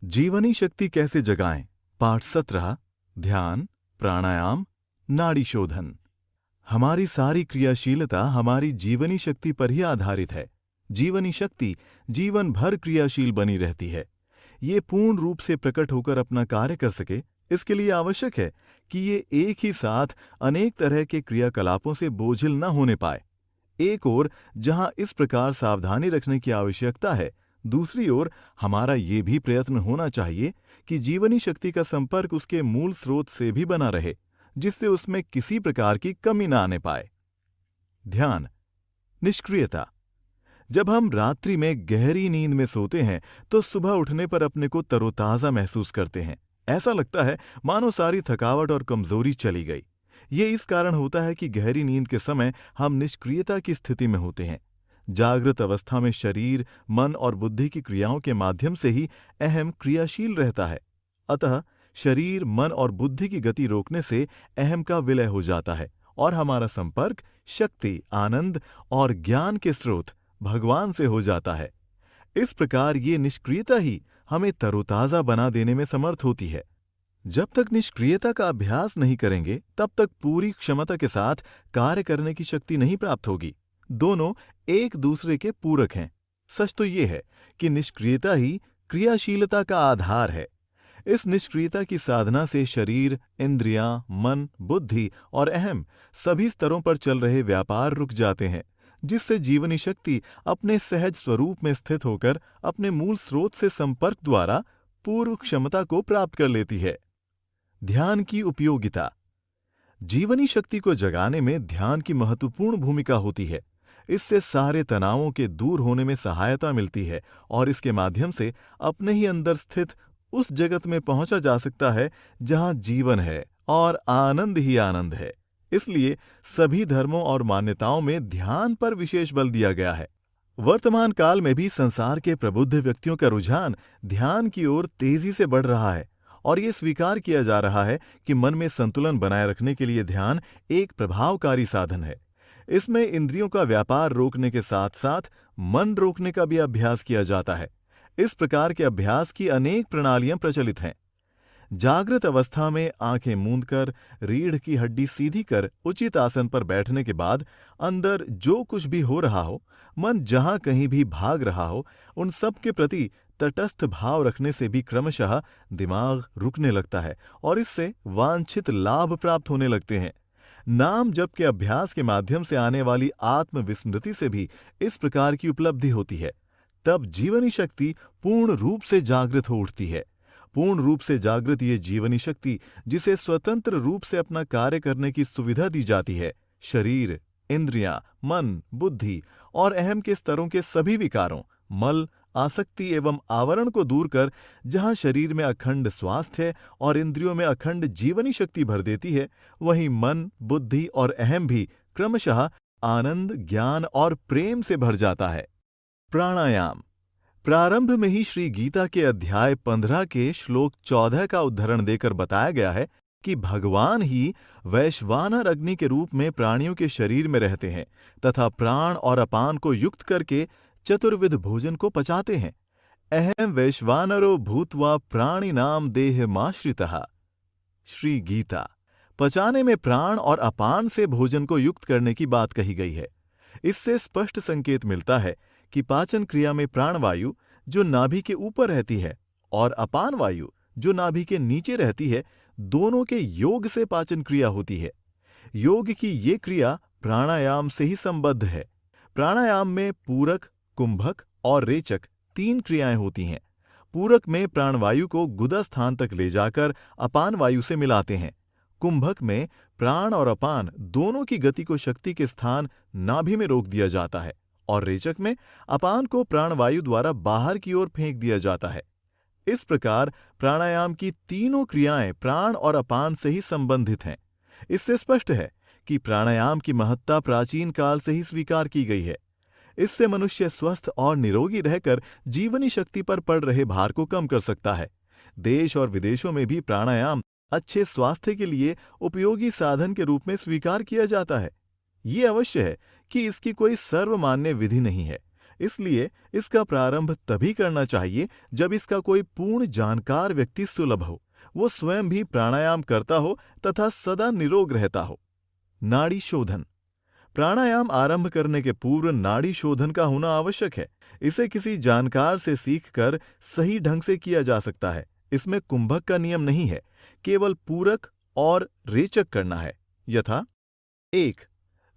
जीवनी शक्ति कैसे जगाएं? पाठ 17। ध्यान, प्राणायाम, नाड़ी शोधन। हमारी सारी क्रियाशीलता हमारी जीवनी शक्ति पर ही आधारित है। जीवनी शक्ति जीवन भर क्रियाशील बनी रहती है। ये पूर्ण रूप से प्रकट होकर अपना कार्य कर सके, इसके लिए आवश्यक है कि ये एक ही साथ अनेक तरह के क्रियाकलापों से बोझिल न होने पाए। एक ओर जहां इस प्रकार सावधानी रखने की आवश्यकता है, दूसरी ओर हमारा ये भी प्रयत्न होना चाहिए कि जीवनी शक्ति का संपर्क उसके मूल स्रोत से भी बना रहे, जिससे उसमें किसी प्रकार की कमी न आने पाए। ध्यान, निष्क्रियता। जब हम रात्रि में गहरी नींद में सोते हैं तो सुबह उठने पर अपने को तरोताजा महसूस करते हैं। ऐसा लगता है मानो सारी थकावट और कमजोरी चली गई। ये इस कारण होता है कि गहरी नींद के समय हम निष्क्रियता की स्थिति में होते हैं। जागृत अवस्था में शरीर, मन और बुद्धि की क्रियाओं के माध्यम से ही अहम क्रियाशील रहता है। अतः शरीर, मन और बुद्धि की गति रोकने से अहम का विलय हो जाता है और हमारा संपर्क शक्ति, आनंद और ज्ञान के स्रोत भगवान से हो जाता है। इस प्रकार ये निष्क्रियता ही हमें तरोताजा बना देने में समर्थ होती है। जब तक निष्क्रियता का अभ्यास नहीं करेंगे, तब तक पूरी क्षमता के साथ कार्य करने की शक्ति नहीं प्राप्त होगी। दोनों एक दूसरे के पूरक हैं। सच तो ये है कि निष्क्रियता ही क्रियाशीलता का आधार है। इस निष्क्रियता की साधना से शरीर, इंद्रियां, मन, बुद्धि और अहम सभी स्तरों पर चल रहे व्यापार रुक जाते हैं, जिससे जीवनी शक्ति अपने सहज स्वरूप में स्थित होकर अपने मूल स्रोत से संपर्क द्वारा पूर्व क्षमता को प्राप्त कर लेती है। ध्यान की उपयोगिता। जीवनी शक्ति को जगाने में ध्यान की महत्वपूर्ण भूमिका होती है। इससे सारे तनावों के दूर होने में सहायता मिलती है और इसके माध्यम से अपने ही अंदर स्थित उस जगत में पहुंचा जा सकता है जहां जीवन है और आनंद ही आनंद है। इसलिए सभी धर्मों और मान्यताओं में ध्यान पर विशेष बल दिया गया है। वर्तमान काल में भी संसार के प्रबुद्ध व्यक्तियों का रुझान ध्यान की ओर तेजी से बढ़ रहा है और ये स्वीकार किया जा रहा है कि मन में संतुलन बनाए रखने के लिए ध्यान एक प्रभावकारी साधन है। इसमें इंद्रियों का व्यापार रोकने के साथ साथ मन रोकने का भी अभ्यास किया जाता है। इस प्रकार के अभ्यास की अनेक प्रणालियां प्रचलित हैं। जागृत अवस्था में आंखें मूंदकर रीढ़ की हड्डी सीधी कर उचित आसन पर बैठने के बाद अंदर जो कुछ भी हो रहा हो, मन जहां कहीं भी भाग रहा हो, उन सब के प्रति तटस्थ भाव रखने से भी क्रमशः दिमाग रुकने लगता है और इससे वांछित लाभ प्राप्त होने लगते हैं। नाम जप के अभ्यास के माध्यम से आने वाली आत्मविस्मृति से भी इस प्रकार की उपलब्धि होती है। तब जीवनी शक्ति पूर्ण रूप से जागृत हो उठती है। पूर्ण रूप से जागृत ये जीवनी शक्ति, जिसे स्वतंत्र रूप से अपना कार्य करने की सुविधा दी जाती है, शरीर, इंद्रियां, मन, बुद्धि और अहम के स्तरों के सभी विकारों, मल, आसक्ति एवं आवरण को दूर कर जहां शरीर में अखंड स्वास्थ्य और इंद्रियों में अखंड जीवनी शक्ति भर देती है, वहीं मन, बुद्धि और अहम भी क्रमशः आनंद, ज्ञान और प्रेम से भर जाता है। प्राणायाम। प्रारंभ में ही श्री गीता के अध्याय 15 के श्लोक 14 का उद्धरण देकर बताया गया है कि भगवान ही वैश्वानर अग्नि के रूप में प्राणियों के शरीर में रहते हैं तथा प्राण और अपान को युक्त करके चतुर्विध भोजन को पचाते हैं। अहम वैश्वानरो भूत्वा प्राणिनाम देहमाश्रितः। श्री गीता। पचाने में प्राण और अपान से भोजन को युक्त करने की बात कही गई है। इससे स्पष्ट संकेत मिलता है कि पाचन क्रिया में प्राणवायु, जो नाभि के ऊपर रहती है, और अपान वायु, जो नाभि के नीचे रहती है, दोनों के योग से पाचन क्रिया होती है। योग की ये क्रिया प्राणायाम से ही संबद्ध है। प्राणायाम में पूरक, कुंभक और रेचक 3 क्रियाएं होती हैं। पूरक में प्राणवायु को गुदा स्थान तक ले जाकर अपान वायु से मिलाते हैं। कुंभक में प्राण और अपान दोनों की गति को शक्ति के स्थान नाभि में रोक दिया जाता है और रेचक में अपान को प्राणवायु द्वारा बाहर की ओर फेंक दिया जाता है। इस प्रकार प्राणायाम की तीनों क्रियाएं प्राण और अपान से ही संबंधित हैं। इससे स्पष्ट है कि प्राणायाम की महत्ता प्राचीन काल से ही स्वीकार की गई है। इससे मनुष्य स्वस्थ और निरोगी रहकर जीवनी शक्ति पर पड़ रहे भार को कम कर सकता है। देश और विदेशों में भी प्राणायाम अच्छे स्वास्थ्य के लिए उपयोगी साधन के रूप में स्वीकार किया जाता है। ये अवश्य है कि इसकी कोई सर्वमान्य विधि नहीं है। इसलिए इसका प्रारंभ तभी करना चाहिए जब इसका कोई पूर्ण जानकार व्यक्ति सुलभ हो, वो स्वयं भी प्राणायाम करता हो तथा सदा निरोग रहता हो। नाड़ी शोधन। प्राणायाम आरंभ करने के पूर्व नाड़ी शोधन का होना आवश्यक है। इसे किसी जानकार से सीखकर सही ढंग से किया जा सकता है। इसमें कुंभक का नियम नहीं है, केवल पूरक और रेचक करना है। यथा 1.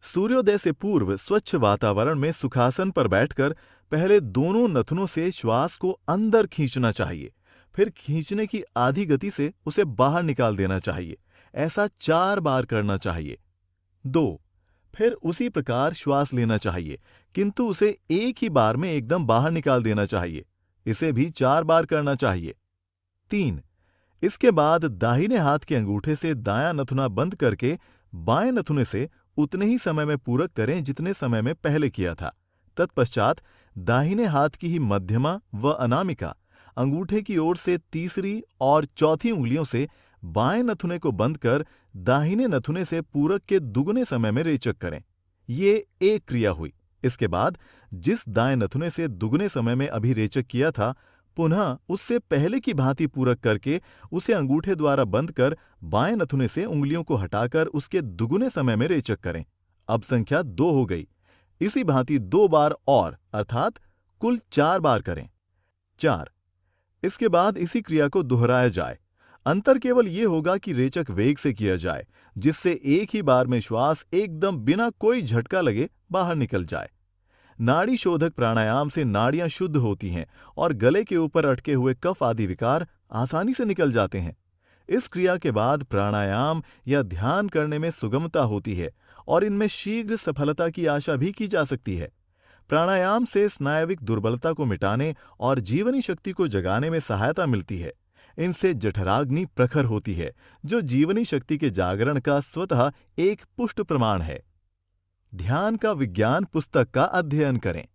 सूर्योदय से पूर्व स्वच्छ वातावरण में सुखासन पर बैठकर पहले दोनों नथुनों से श्वास को अंदर खींचना चाहिए, फिर खींचने की आधी गति से उसे बाहर निकाल देना चाहिए। ऐसा 4 बार करना चाहिए। 2. फिर उसी प्रकार श्वास लेना चाहिए, किंतु उसे एक ही बार में एकदम बाहर निकाल देना चाहिए। इसे भी 4 बार करना चाहिए। 3. इसके बाद दाहिने हाथ के अंगूठे से दायां नथुना बंद करके बाएं नथुने से उतने ही समय में पूरक करें जितने समय में पहले किया था। तत्पश्चात दाहिने हाथ की ही मध्यमा व अनामिका अंगूठे की ओर से तीसरी और चौथी उंगलियों से बाएं नथुने को बंद कर दाहिने नथुने से पूरक के दुगने समय में रेचक करें। ये एक क्रिया हुई। इसके बाद जिस दाएं नथुने से दुगने समय में अभी रेचक किया था, पुनः उससे पहले की भांति पूरक करके उसे अंगूठे द्वारा बंद कर बाएं नथुने से उंगलियों को हटाकर उसके दुगुने समय में रेचक करें। अब संख्या 2 हो गई। इसी भांति 2 बार और, अर्थात कुल 4 बार करें। 4. इसके बाद इसी क्रिया को दोहराया जाए। अंतर केवल ये होगा कि रेचक वेग से किया जाए, जिससे एक ही बार में श्वास एकदम बिना कोई झटका लगे बाहर निकल जाए। नाड़ी शोधक प्राणायाम से नाड़ियां शुद्ध होती हैं और गले के ऊपर अटके हुए कफ आदि विकार आसानी से निकल जाते हैं। इस क्रिया के बाद प्राणायाम या ध्यान करने में सुगमता होती है और इनमें शीघ्र सफलता की आशा भी की जा सकती है। प्राणायाम से स्नायविक दुर्बलता को मिटाने और जीवनी शक्ति को जगाने में सहायता मिलती है। इनसे जठराग्नि प्रखर होती है, जो जीवनी शक्ति के जागरण का स्वतः एक पुष्ट प्रमाण है। ध्यान का विज्ञान पुस्तक का अध्ययन करें।